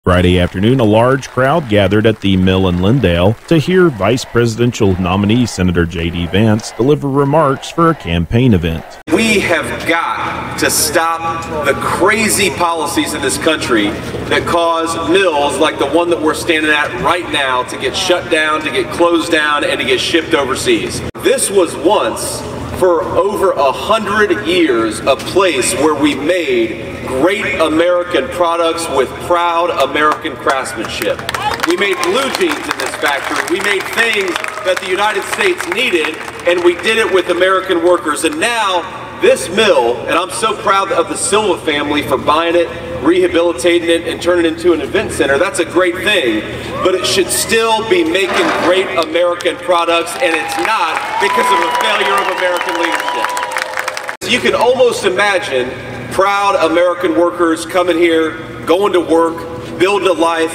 Friday afternoon, a large crowd gathered at the mill in Lindale to hear Vice Presidential nominee Senator JD Vance deliver remarks for a campaign event. We have got to stop the crazy policies in this country that cause mills like the one that we're standing at right now to get shut down, to get closed down, and to get shipped overseas. This was once, for over 100 years, a place where we made great American products with proud American craftsmanship. We made blue jeans in this factory. We made things that the United States needed, and we did it with American workers. And now, this mill, and I'm so proud of the Silva family for buying it, rehabilitating it, and turning it into an event center. That's a great thing, but it should still be making great American products, and it's not because of a failure of American leadership. You can almost imagine proud American workers coming here, going to work, building a life,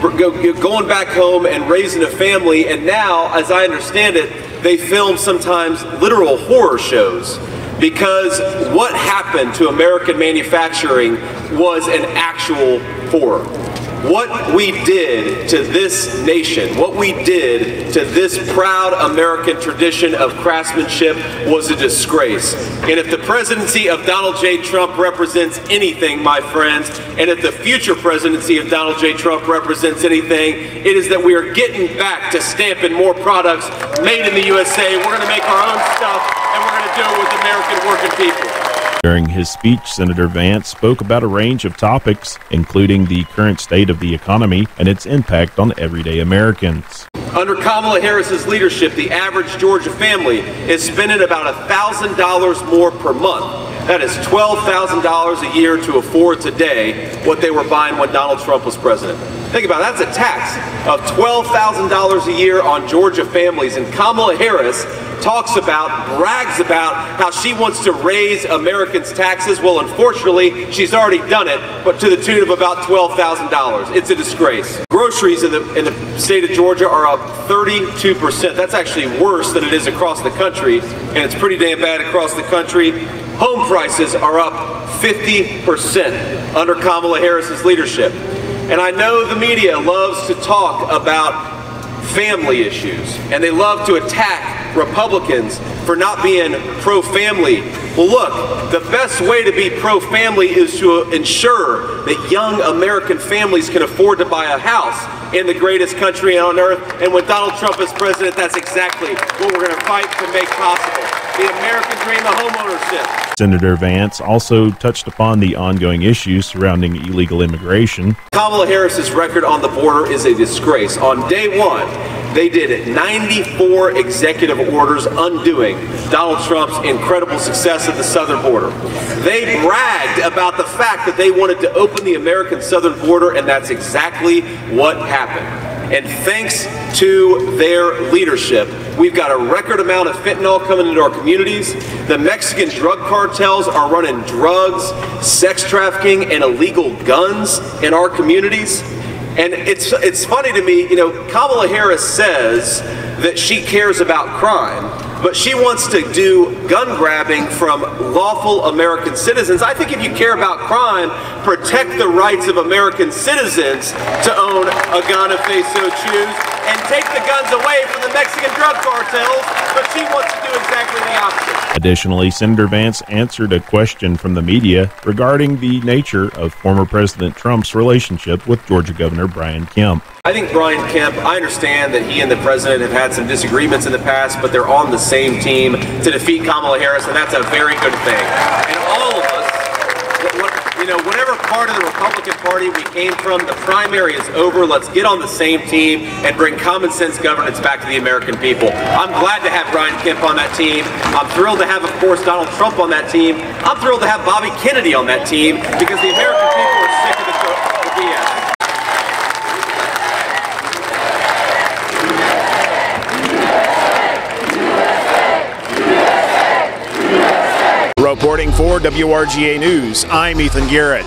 going back home and raising a family, and now, as I understand it, they film sometimes literal horror shows. Because what happened to American manufacturing was an actual horror. What we did to this nation, what we did to this proud American tradition of craftsmanship was a disgrace. And if the presidency of Donald J. Trump represents anything, my friends, and if the future presidency of Donald J. Trump represents anything, it is that we are getting back to stamping more products made in the USA. We're going to make our own stuff, and we're going to do it with American working people. During his speech, Senator Vance spoke about a range of topics, including the current state of the economy and its impact on everyday Americans. Under Kamala Harris's leadership, the average Georgia family is spending about $1,000 more per month. That is $12,000 a year to afford today what they were buying when Donald Trump was president. Think about it, that's a tax of $12,000 a year on Georgia families, and Kamala Harris brags about how she wants to raise Americans' taxes. Well, unfortunately, she's already done it, but to the tune of about $12,000. It's a disgrace. Groceries in the state of Georgia are up 32%. That's actually worse than it is across the country, and it's pretty damn bad across the country. Home prices are up 50% under Kamala Harris's leadership. And I know the media loves to talk about family issues, and they love to attack Republicans for not being pro-family. Well, look, the best way to be pro-family is to ensure that young American families can afford to buy a house in the greatest country on earth. And when Donald Trump is president, that's exactly what we're going to fight to make possible. The American dream of homeownership. Senator Vance also touched upon the ongoing issues surrounding illegal immigration. Kamala Harris's record on the border is a disgrace. On day one, they did 94 executive orders undoing Donald Trump's incredible success at the southern border. They bragged about the fact that they wanted to open the American southern border, and that's exactly what happened. And thanks to their leadership, we've got a record amount of fentanyl coming into our communities. The Mexican drug cartels are running drugs, sex trafficking, and illegal guns in our communities. And it's funny to me, you know, Kamala Harris says that she cares about crime, but she wants to do gun grabbing from lawful American citizens. I think if you care about crime, protect the rights of American citizens to own a gun if they so choose, and take the guns away from the Mexican drug cartels, but she wants to do exactly the opposite. Additionally, Senator Vance answered a question from the media regarding the nature of former President Trump's relationship with Georgia Governor Brian Kemp. I think Brian Kemp, I understand that he and the president have had some disagreements in the past, but they're on the same team to defeat Kamala Harris, and that's a very good thing. And all of us, you know, whatever part of the Republican Party we came from, the primary is over. Let's get on the same team and bring common sense governance back to the American people. I'm glad to have Brian Kemp on that team. I'm thrilled to have, of course, Donald Trump on that team. I'm thrilled to have Bobby Kennedy on that team because the American people are sick of the BS. Reporting for WRGA News, I'm Ethan Garrett.